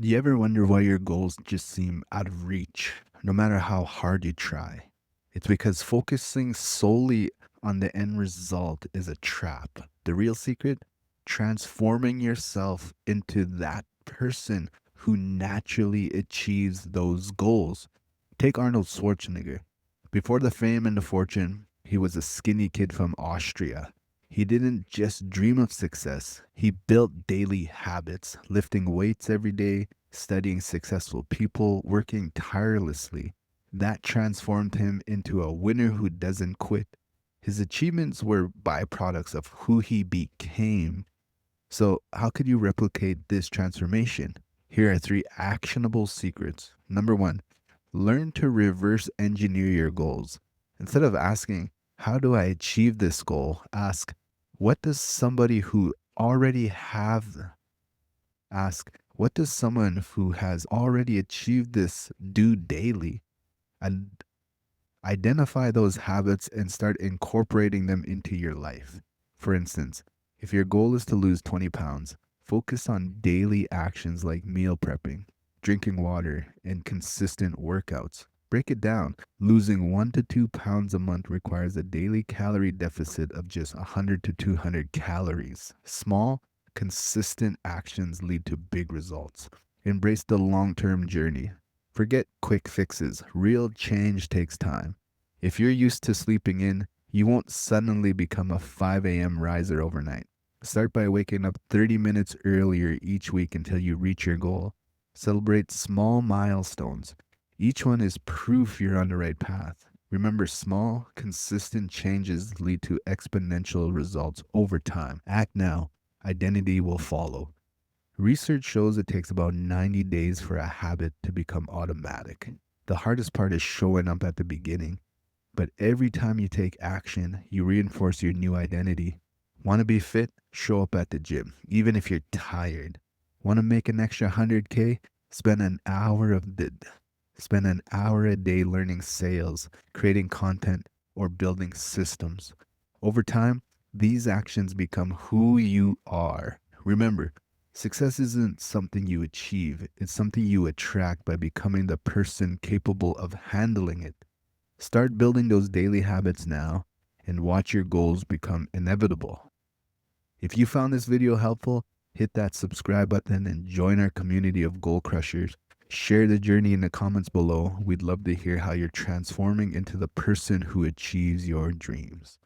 Do you ever wonder why your goals just seem out of reach, no matter how hard you try? It's because focusing solely on the end result is a trap. The real secret? Transforming yourself into that person who naturally achieves those goals. Take Arnold Schwarzenegger. Before the fame and the fortune, he was a skinny kid from Austria. He didn't just dream of success, he built daily habits, lifting weights every day, studying successful people, working tirelessly. That transformed him into a winner who doesn't quit. His achievements were byproducts of who he became. So, how could you replicate this transformation? Here are three actionable secrets. Number one, learn to reverse engineer your goals. Instead of asking, how do I achieve this goal? Ask, what does somebody who already have ask, what does someone who has already achieved this do daily? And identify those habits and start incorporating them into your life. For instance, if your goal is to lose 20 pounds, focus on daily actions like meal prepping, drinking water, and consistent workouts. Break it down. Losing 1 to 2 pounds a month requires a daily calorie deficit of just 100 to 200 calories. Small, consistent actions lead to big results. Embrace the long term journey. Forget quick fixes. Real change takes time. If you're used to sleeping in, you won't suddenly become a 5 a.m. riser overnight. Start by waking up 30 minutes earlier each week until you reach your goal. Celebrate small milestones. Each one is proof you're on the right path. Remember, small, consistent changes lead to exponential results over time. Act now. Identity will follow. Research shows it takes about 90 days for a habit to become automatic. The hardest part is showing up at the beginning, but every time you take action, you reinforce your new identity. Want to be fit? Show up at the gym, even if you're tired. Want to make an extra 100K? Spend an hour of the Spend an hour a day learning sales, creating content, or building systems. Over time, these actions become who you are. Remember, success isn't something you achieve, it's something you attract by becoming the person capable of handling it. Start building those daily habits now and watch your goals become inevitable. If you found this video helpful, hit that subscribe button and join our community of goal crushers. Share the journey in the comments below. We'd love to hear how you're transforming into the person who achieves your dreams.